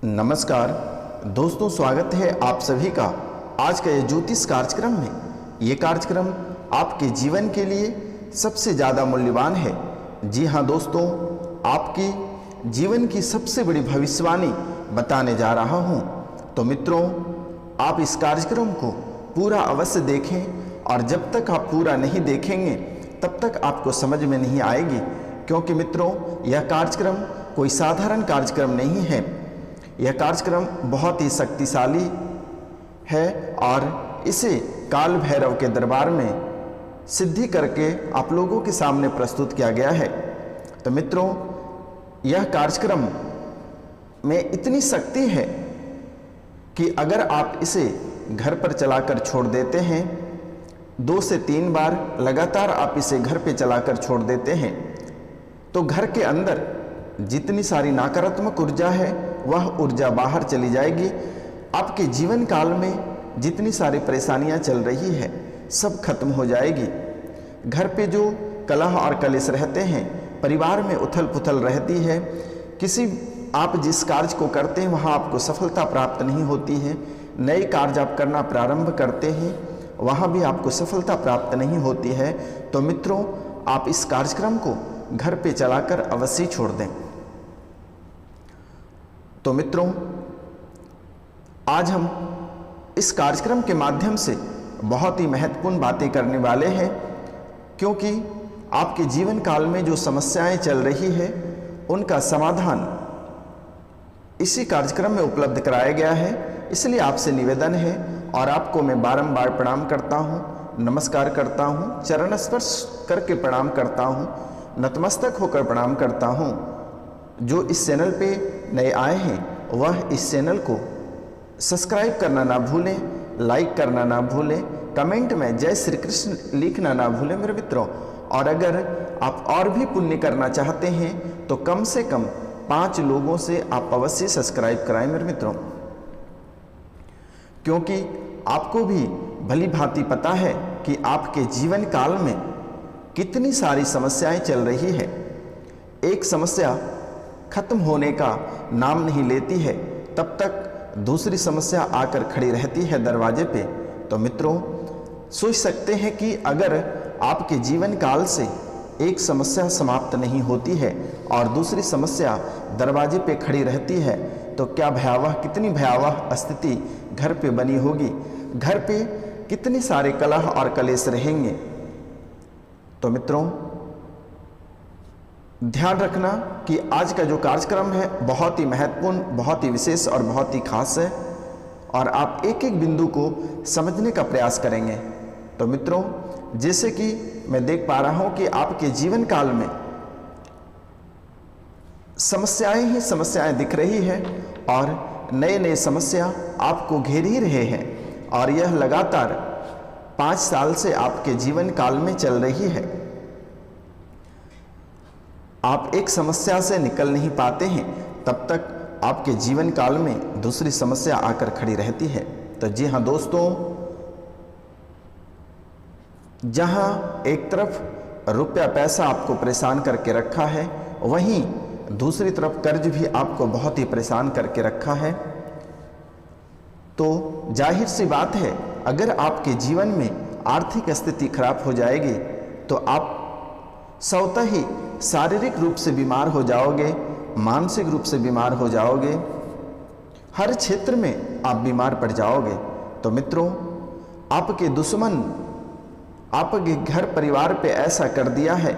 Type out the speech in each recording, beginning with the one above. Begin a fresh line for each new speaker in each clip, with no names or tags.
नमस्कार दोस्तों, स्वागत है आप सभी का आज का ये ज्योतिष कार्यक्रम में। ये कार्यक्रम आपके जीवन के लिए सबसे ज़्यादा मूल्यवान है। जी हाँ दोस्तों, आपकी जीवन की सबसे बड़ी भविष्यवाणी बताने जा रहा हूँ। तो मित्रों, आप इस कार्यक्रम को पूरा अवश्य देखें और जब तक आप पूरा नहीं देखेंगे तब तक आपको समझ में नहीं आएगी, क्योंकि मित्रों यह कार्यक्रम कोई साधारण कार्यक्रम नहीं है। यह कार्यक्रम बहुत ही शक्तिशाली है और इसे काल भैरव के दरबार में सिद्धि करके आप लोगों के सामने प्रस्तुत किया गया है। तो मित्रों, यह कार्यक्रम में इतनी शक्ति है कि अगर आप इसे घर पर चलाकर छोड़ देते हैं, 2 से 3 बार लगातार आप इसे घर पे चलाकर छोड़ देते हैं, तो घर के अंदर जितनी सारी नकारात्मक ऊर्जा है वह ऊर्जा बाहर चली जाएगी। आपके जीवन काल में जितनी सारी परेशानियां चल रही है सब खत्म हो जाएगी। घर पे जो कलह और कलेश रहते हैं, परिवार में उथल पुथल रहती है, आप जिस कार्य को करते हैं वहाँ आपको सफलता प्राप्त नहीं होती है, नए कार्य आप करना प्रारंभ करते हैं वहाँ भी आपको सफलता प्राप्त नहीं होती है, तो मित्रों आप इस कार्यक्रम को घर पे चलाकर अवश्य छोड़ दें। तो मित्रों, आज हम इस कार्यक्रम के माध्यम से बहुत ही महत्वपूर्ण बातें करने वाले हैं, क्योंकि आपके जीवन काल में जो समस्याएं चल रही है उनका समाधान इसी कार्यक्रम में उपलब्ध कराया गया है। इसलिए आपसे निवेदन है और आपको मैं बारंबार प्रणाम करता हूं, नमस्कार करता हूं, चरण स्पर्श करके प्रणाम करता हूं, नतमस्तक होकर प्रणाम करता हूं। जो इस चैनल पे नए आए हैं वह इस चैनल को सब्सक्राइब करना ना भूलें, लाइक करना ना भूलें, कमेंट में जय श्री कृष्ण लिखना ना भूलें मेरे मित्रों। और अगर आप और भी पुण्य करना चाहते हैं तो कम से कम 5 लोगों से आप अवश्य सब्सक्राइब कराएं मेरे मित्रों, क्योंकि आपको भी भली भांति पता है कि आपके जीवन काल में कितनी सारी समस्याएं चल रही है। एक समस्या खत्म होने का नाम नहीं लेती है, तब तक दूसरी समस्या आकर खड़ी रहती है दरवाजे पे। तो मित्रों, सोच सकते हैं कि अगर आपके जीवन काल से एक समस्या समाप्त नहीं होती है और दूसरी समस्या दरवाजे पे खड़ी रहती है तो क्या भयावह, कितनी भयावह स्थिति घर पे बनी होगी, घर पे कितने सारे कलह और कलेश रहेंगे। तो मित्रों, ध्यान रखना कि आज का जो कार्यक्रम है बहुत ही महत्वपूर्ण, बहुत ही विशेष और बहुत ही खास है और आप एक एक बिंदु को समझने का प्रयास करेंगे। तो मित्रों, जैसे कि मैं देख पा रहा हूं कि आपके जीवन काल में समस्याएं ही समस्याएं दिख रही है और नए नए समस्या आपको घेर ही रहे हैं और यह लगातार 5 साल से आपके जीवन काल में चल रही है। आप एक समस्या से निकल नहीं पाते हैं, तब तक आपके जीवन काल में दूसरी समस्या आकर खड़ी रहती है। तो जी हाँ दोस्तों, जहां एक तरफ रुपया पैसा आपको परेशान करके रखा है, वहीं दूसरी तरफ कर्ज भी आपको बहुत ही परेशान करके रखा है। तो जाहिर सी बात है, अगर आपके जीवन में आर्थिक स्थिति खराब हो जाएगी तो आप स्वतः ही शारीरिक रूप से बीमार हो जाओगे, मानसिक रूप से बीमार हो जाओगे, हर क्षेत्र में आप बीमार पड़ जाओगे। तो मित्रों, आपके दुश्मन आपके घर परिवार पे ऐसा कर दिया है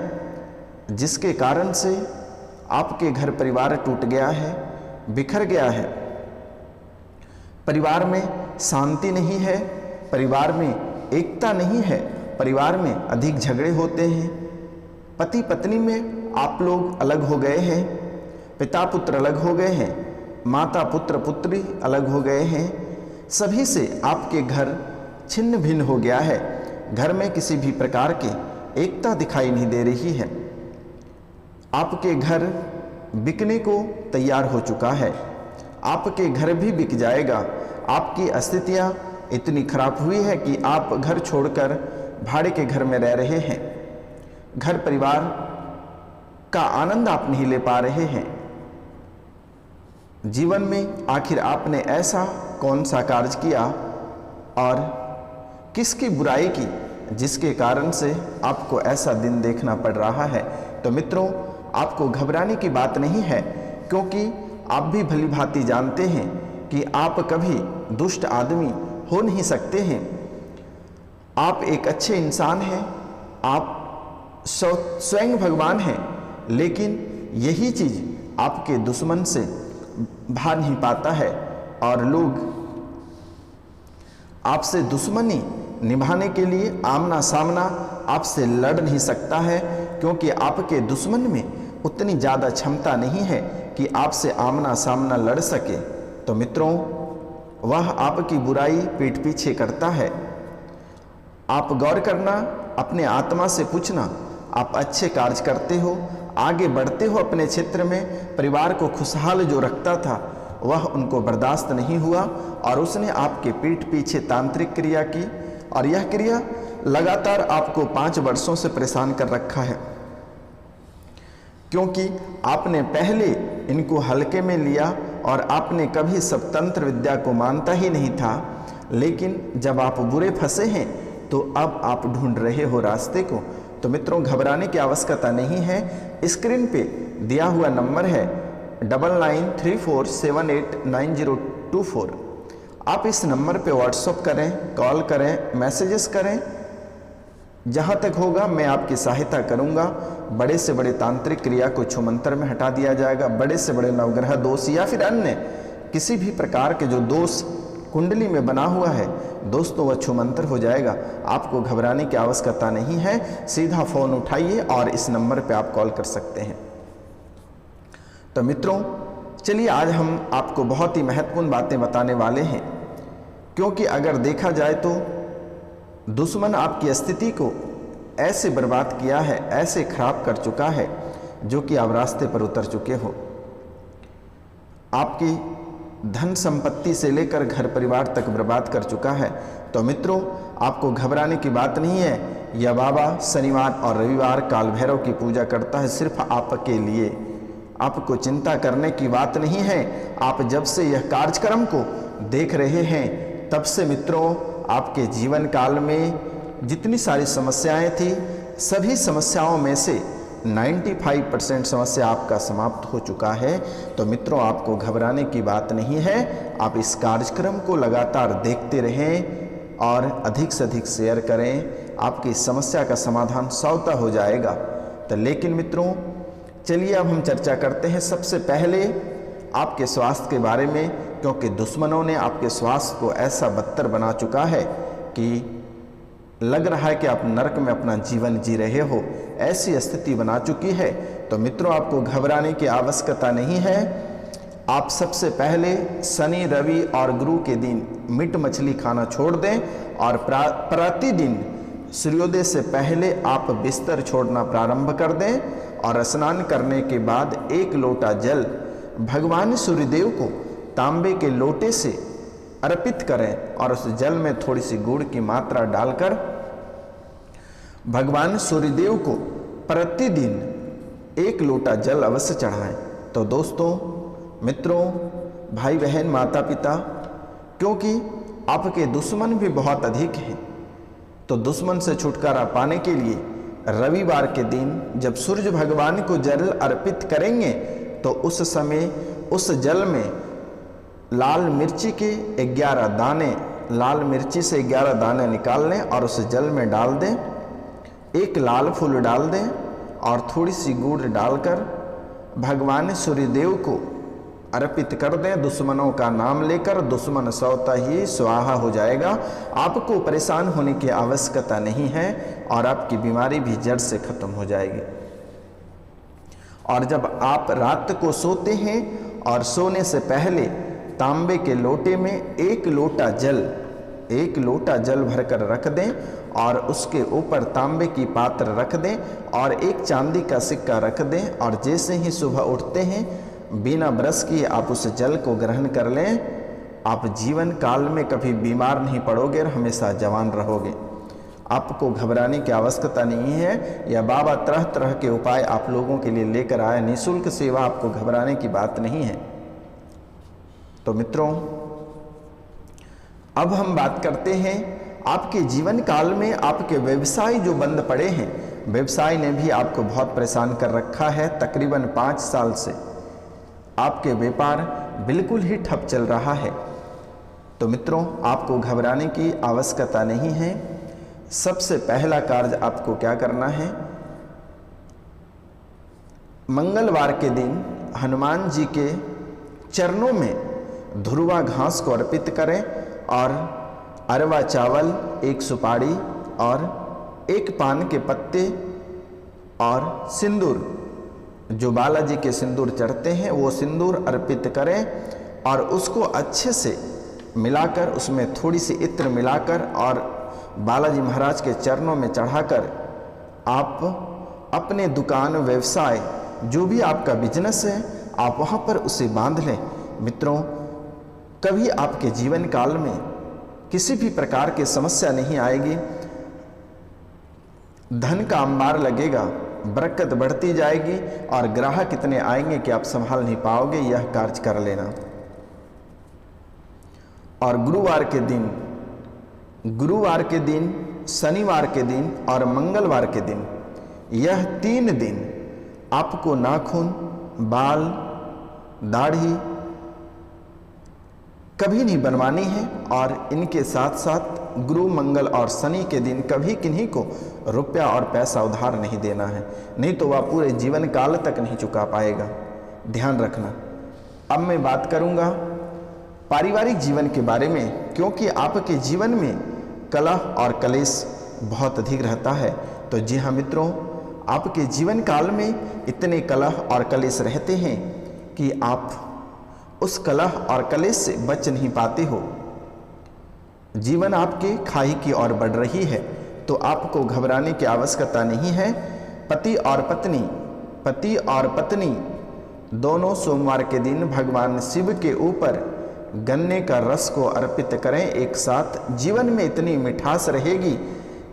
जिसके कारण से आपके घर परिवार टूट गया है, बिखर गया है, परिवार में शांति नहीं है, परिवार में एकता नहीं है, परिवार में अधिक झगड़े होते हैं, पति पत्नी में आप लोग अलग हो गए हैं, पिता पुत्र अलग हो गए हैं, माता पुत्र पुत्री अलग हो गए हैं, सभी से आपके घर छिन्न भिन्न हो गया है, घर में किसी भी प्रकार की एकता दिखाई नहीं दे रही है, आपके घर बिकने को तैयार हो चुका है, आपके घर भी बिक जाएगा। आपकी स्थितियाँ इतनी खराब हुई है कि आप घर छोड़कर भाड़े के घर में रह रहे हैं, घर परिवार का आनंद आप नहीं ले पा रहे हैं, जीवन में आखिर आपने ऐसा कौन सा कार्य किया और किसकी बुराई की जिसके कारण से आपको ऐसा दिन देखना पड़ रहा है। तो मित्रों, आपको घबराने की बात नहीं है, क्योंकि आप भी भली भांति जानते हैं कि आप कभी दुष्ट आदमी हो नहीं सकते हैं। आप एक अच्छे इंसान हैं, आप स्वयं भगवान हैं, लेकिन यही चीज़ आपके दुश्मन से भा नहीं पाता है और लोग आपसे दुश्मनी निभाने के लिए आमना सामना आपसे लड़ नहीं सकता है, क्योंकि आपके दुश्मन में उतनी ज़्यादा क्षमता नहीं है कि आपसे आमना सामना लड़ सके। तो मित्रों, वह आपकी बुराई पीठ पीछे करता है। आप गौर करना, अपने आत्मा से पूछना, आप अच्छे कार्य करते हो, आगे बढ़ते हो अपने क्षेत्र में, परिवार को खुशहाल जो रखता था वह उनको बर्दाश्त नहीं हुआ और उसने आपके पीठ पीछे तांत्रिक क्रिया की, और यह क्रिया लगातार आपको 5 वर्षों से परेशान कर रखा है, क्योंकि आपने पहले इनको हल्के में लिया और आपने कभी स्वतंत्र विद्या को मानता ही नहीं था। लेकिन जब आप बुरे फंसे हैं तो अब आप ढूंढ रहे हो रास्ते को। तो मित्रों, घबराने की आवश्यकता नहीं है। स्क्रीन पे दिया हुआ नंबर है 9934789024। आप इस नंबर पे व्हाट्सएप करें, कॉल करें, मैसेजेस करें, जहाँ तक होगा मैं आपकी सहायता करूँगा। बड़े से बड़े तांत्रिक क्रिया को छुमंतर में हटा दिया जाएगा। बड़े से बड़े नवग्रह दोष या फिर अन्य किसी भी प्रकार के जो दोष कुंडली में बना हुआ है दोस्तों, वह छुमंतर हो जाएगा। आपको घबराने की आवश्यकता नहीं है। सीधा फ़ोन उठाइए और इस नंबर पे आप कॉल कर सकते हैं। तो मित्रों, चलिए आज हम आपको बहुत ही महत्वपूर्ण बातें बताने वाले हैं, क्योंकि अगर देखा जाए तो दुश्मन आपकी स्थिति को ऐसे बर्बाद किया है, ऐसे खराब कर चुका है, जो कि आप रास्ते पर उतर चुके हो। आपकी धन संपत्ति से लेकर घर परिवार तक बर्बाद कर चुका है। तो मित्रों, आपको घबराने की बात नहीं है। यह बाबा शनिवार और रविवार काल भैरव की पूजा करता है सिर्फ आपके लिए। आपको चिंता करने की बात नहीं है। आप जब से यह कार्यक्रम को देख रहे हैं तब से मित्रों, आपके जीवन काल में जितनी सारी समस्याएं थी, सभी समस्याओं में से 95% समस्या आपका समाप्त हो चुका है। तो मित्रों, आपको घबराने की बात नहीं है। आप इस कार्यक्रम को लगातार देखते रहें और अधिक से अधिक शेयर करें। आपकी समस्या का समाधान स्वतः हो जाएगा। तो लेकिन मित्रों, चलिए अब हम चर्चा करते हैं सबसे पहले आपके स्वास्थ्य के बारे में, क्योंकि दुश्मनों ने आपके स्वास्थ्य को ऐसा बदतर बना चुका है कि लग रहा है कि आप नरक में अपना जीवन जी रहे हो। ऐसी स्थिति बना चुकी है। तो मित्रों, आपको घबराने की आवश्यकता नहीं है। आप सबसे पहले शनि, रवि और गुरु के दिन मीट मछली खाना छोड़ दें और प्रतिदिन सूर्योदय से पहले आप बिस्तर छोड़ना प्रारंभ कर दें और स्नान करने के बाद 1 लोटा जल भगवान सूर्यदेव को तांबे के लोटे से अर्पित करें और उस जल में थोड़ी सी गुड़ की मात्रा डालकर भगवान सूर्यदेव को प्रतिदिन 1 लोटा जल अवश्य चढ़ाएं। तो दोस्तों, मित्रों, भाई बहन, माता पिता, क्योंकि आपके दुश्मन भी बहुत अधिक हैं, तो दुश्मन से छुटकारा पाने के लिए रविवार के दिन जब सूर्य भगवान को जल अर्पित करेंगे तो उस समय उस जल में लाल मिर्ची के 11 दाने, लाल मिर्ची से 11 दाने निकाल लें और उस जल में डाल दें। 1 लाल फूल डाल दें और थोड़ी सी गुड़ डालकर भगवान सूर्यदेव को अर्पित कर दें। दुश्मनों का नाम लेकर दुश्मन स्वतः ही स्वाहा हो जाएगा। आपको परेशान होने की आवश्यकता नहीं है और आपकी बीमारी भी जड़ से खत्म हो जाएगी। और जब आप रात को सोते हैं और सोने से पहले तांबे के लोटे में 1 लोटा जल भरकर रख दें और उसके ऊपर तांबे की पात्र रख दें और 1 चांदी का सिक्का रख दें और जैसे ही सुबह उठते हैं बिना ब्रश किए आप उस जल को ग्रहण कर लें। आप जीवन काल में कभी बीमार नहीं पड़ोगे और हमेशा जवान रहोगे। आपको घबराने की आवश्यकता नहीं है। यह बाबा तरह तरह के उपाय आप लोगों के लिए लेकर आए, निःशुल्क सेवा। आपको घबराने की बात नहीं है। तो मित्रों, अब हम बात करते हैं आपके जीवन काल में आपके व्यवसाय जो बंद पड़े हैं, व्यवसाय ने भी आपको बहुत परेशान कर रखा है। तकरीबन 5 साल से आपके व्यापार बिल्कुल ही ठप चल रहा है। तो मित्रों, आपको घबराने की आवश्यकता नहीं है। सबसे पहला कार्य आपको क्या करना है, मंगलवार के दिन हनुमान जी के चरणों में धुरवा घास को अर्पित करें और अरवा चावल, 1 सुपारी और 1 पान के पत्ते और सिंदूर, जो बालाजी के सिंदूर चढ़ते हैं वो सिंदूर अर्पित करें और उसको अच्छे से मिलाकर, उसमें थोड़ी सी इत्र मिलाकर और बालाजी महाराज के चरणों में चढ़ाकर आप अपने दुकान, व्यवसाय, जो भी आपका बिजनेस है, आप वहाँ पर उसे बांध लें। मित्रों, कभी आपके जीवन काल में किसी भी प्रकार की समस्या नहीं आएगी। धन का अंबार लगेगा, बरकत बढ़ती जाएगी और ग्राहक इतने आएंगे कि आप संभाल नहीं पाओगे। यह कार्य कर लेना। और गुरुवार के दिन, शनिवार के दिन और मंगलवार के दिन, यह 3 दिन आपको नाखून, बाल, दाढ़ी कभी नहीं बनवानी है। और इनके साथ साथ गुरु, मंगल और शनि के दिन कभी किन्हीं को रुपया और पैसा उधार नहीं देना है, नहीं तो वह पूरे जीवन काल तक नहीं चुका पाएगा। ध्यान रखना। अब मैं बात करूंगा पारिवारिक जीवन के बारे में, क्योंकि आपके जीवन में कलह और कलेश बहुत अधिक रहता है। तो जी हाँ मित्रों, आपके जीवन काल में इतने कलह और कलेश रहते हैं कि आप उस कलह और कलेश से बच नहीं पाते हो। जीवन आपके खाई की ओर बढ़ रही है, तो आपको घबराने की आवश्यकता नहीं है। पति और पत्नी दोनों सोमवार के दिन भगवान शिव के ऊपर गन्ने का रस को अर्पित करें एक साथ। जीवन में इतनी मिठास रहेगी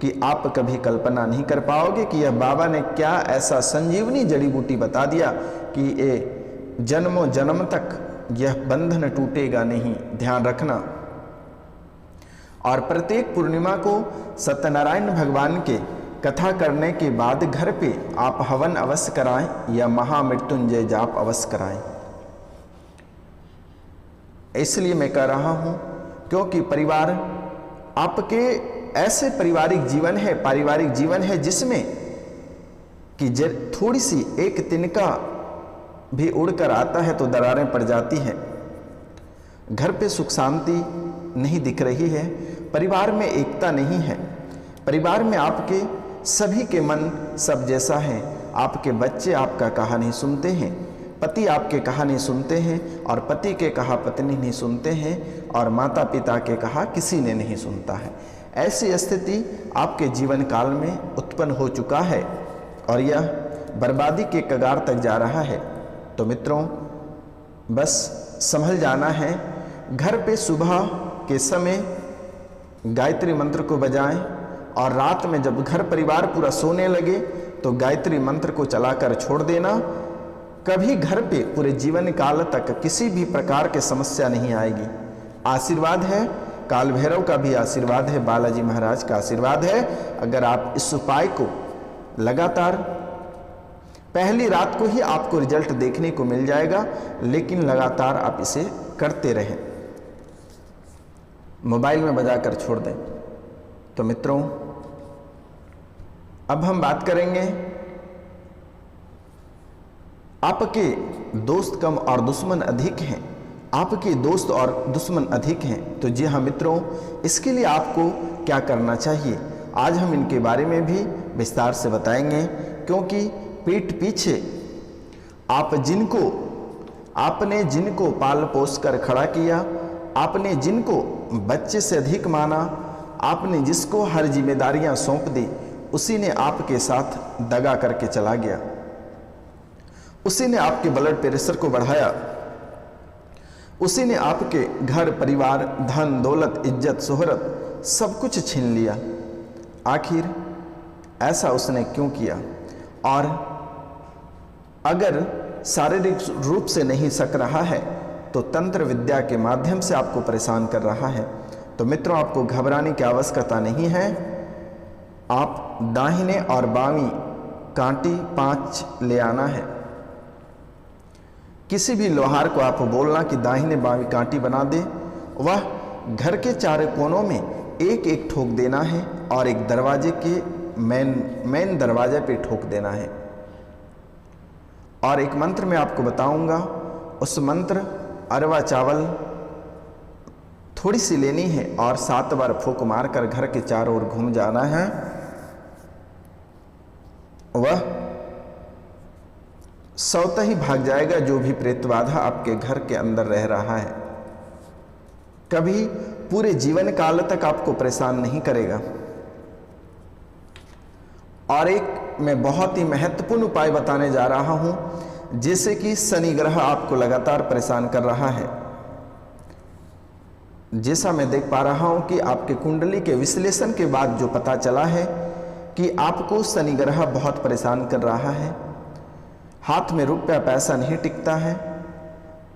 कि आप कभी कल्पना नहीं कर पाओगे कि यह बाबा ने क्या ऐसा संजीवनी जड़ी बूटी बता दिया कि ये जन्मों जन्म तक यह बंधन टूटेगा नहीं। ध्यान रखना। और प्रत्येक पूर्णिमा को सत्यनारायण भगवान के कथा करने के बाद घर पे आप हवन अवश्य कराएं या महामृत्युंजय जाप अवश्य कराएं। इसलिए मैं कह रहा हूं क्योंकि परिवार आपके ऐसे पारिवारिक जीवन है जिसमें कि थोड़ी सी एक तिनका भी उड़कर आता है तो दरारें पड़ जाती हैं। घर पे सुख शांति नहीं दिख रही है, परिवार में एकता नहीं है, परिवार में आपके सभी के मन सब जैसा है। आपके बच्चे आपका कहा नहीं सुनते हैं, पति आपके कहा नहीं सुनते हैं और पति के कहा पत्नी नहीं सुनते हैं और माता पिता के कहा किसी ने नहीं सुनता है। ऐसी स्थिति आपके जीवन काल में उत्पन्न हो चुका है और यह बर्बादी के कगार तक जा रहा है। तो मित्रों, बस संभल जाना है। घर पे सुबह के समय गायत्री मंत्र को बजाएं और रात में जब घर परिवार पूरा सोने लगे तो गायत्री मंत्र को चलाकर छोड़ देना। कभी घर पे पूरे जीवन काल तक किसी भी प्रकार की समस्या नहीं आएगी। आशीर्वाद है, काल भैरव का भी आशीर्वाद है, बालाजी महाराज का आशीर्वाद है। अगर आप इस उपाय को लगातार, पहली रात को ही आपको रिजल्ट देखने को मिल जाएगा, लेकिन लगातार आप इसे करते रहें, मोबाइल में बजाकर छोड़ दें। तो मित्रों, अब हम बात करेंगे आपके दोस्त कम और दुश्मन अधिक हैं। आपके दोस्त और दुश्मन अधिक हैं, तो जी हाँ मित्रों, इसके लिए आपको क्या करना चाहिए आज हम इनके बारे में भी विस्तार से बताएंगे। क्योंकि पीठ पीछे आपने जिनको पाल पोस कर खड़ा किया, आपने जिनको बच्चे से अधिक माना, आपने जिसको हर जिम्मेदारियां सौंप दी, उसी ने आपके साथ दगा करके चला गया। उसी ने आपके ब्लड प्रेशर को बढ़ाया, उसी ने आपके घर परिवार, धन दौलत, इज्जत शोहरत सब कुछ छीन लिया। आखिर ऐसा उसने क्यों किया? और अगर शारीरिक रूप से नहीं सक रहा है तो तंत्र विद्या के माध्यम से आपको परेशान कर रहा है। तो मित्रों, आपको घबराने की आवश्यकता नहीं है। आप दाहिने और बावीं कांटी 5 ले आना है। किसी भी लोहार को आप बोलना कि दाहिने बावीं कांटी बना दे, वह घर के चारों कोनों में एक एक ठोक देना है और एक दरवाजे के मेन दरवाजे पे ठोक देना है। और एक मंत्र मैं आपको बताऊंगा, उस मंत्र अरवा चावल थोड़ी सी लेनी है और 7 बार फूंक मारकर घर के चारों ओर घूम जाना है। वह स्वतः ही भाग जाएगा जो भी प्रेत बाधा आपके घर के अंदर रह रहा है। कभी पूरे जीवन काल तक आपको परेशान नहीं करेगा। और एक मैं बहुत ही महत्वपूर्ण उपाय बताने जा रहा हूं, जैसे कि शनि ग्रह आपको लगातार परेशान कर रहा है। जैसा मैं देख पा रहा हूं कि आपके कुंडली के विश्लेषण के बाद जो पता चला है कि आपको शनि ग्रह बहुत परेशान कर रहा है। हाथ में रुपया पैसा नहीं टिकता है,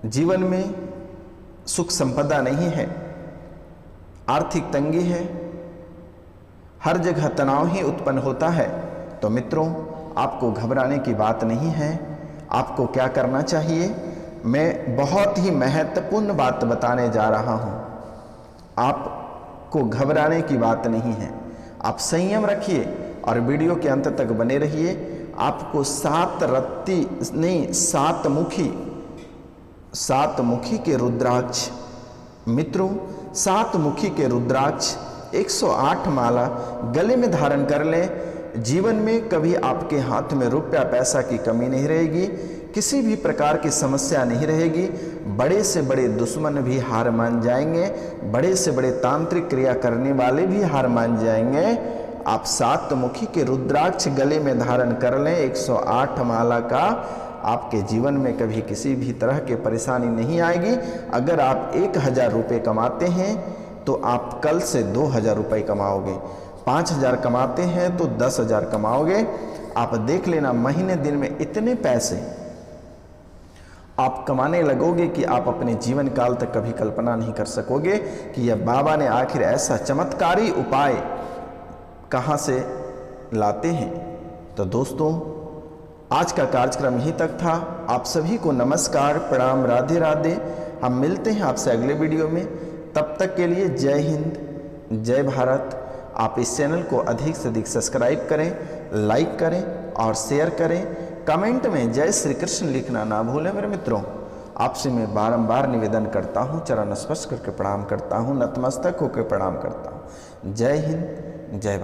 जीवन में सुख संपदा नहीं है, आर्थिक तंगी है, हर जगह तनाव ही उत्पन्न होता है। तो मित्रों, आपको घबराने की बात नहीं है। आपको क्या करना चाहिए, मैं बहुत ही महत्वपूर्ण बात बताने जा रहा हूं। आपको घबराने की बात नहीं है। आप संयम रखिए और वीडियो के अंत तक बने रहिए। आपको 7 मुखी के रुद्राक्ष, मित्रों 7 मुखी के रुद्राक्ष 108 माला गले में धारण कर लें। जीवन में कभी आपके हाथ में रुपया पैसा की कमी नहीं रहेगी, किसी भी प्रकार की समस्या नहीं रहेगी। बड़े से बड़े दुश्मन भी हार मान जाएंगे, बड़े से बड़े तांत्रिक क्रिया करने वाले भी हार मान जाएंगे। आप 7 मुखी के रुद्राक्ष गले में धारण कर लें 108 माला का, आपके जीवन में कभी किसी भी तरह की परेशानी नहीं आएगी। अगर आप 1000 रुपये कमाते हैं तो आप कल से 2000 रुपये कमाओगे। 5000 कमाते हैं तो 10,000 कमाओगे। आप देख लेना, महीने दिन में इतने पैसे आप कमाने लगोगे कि आप अपने जीवन काल तक कभी कल्पना नहीं कर सकोगे कि यह बाबा ने आखिर ऐसा चमत्कारी उपाय कहां से लाते हैं। तो दोस्तों, आज का कार्यक्रम यहीं तक था। आप सभी को नमस्कार, प्रणाम, राधे राधे। हम मिलते हैं आपसे अगले वीडियो में। तब तक के लिए जय हिंद, जय भारत। आप इस चैनल को अधिक से अधिक सब्सक्राइब करें, लाइक करें और शेयर करें। कमेंट में जय श्री कृष्ण लिखना ना भूलें। मेरे मित्रों, आपसे मैं बारंबार निवेदन करता हूँ, चरण स्पर्श करके प्रणाम करता हूँ, नतमस्तक होकर प्रणाम करता हूँ। जय हिंद, जय भारत।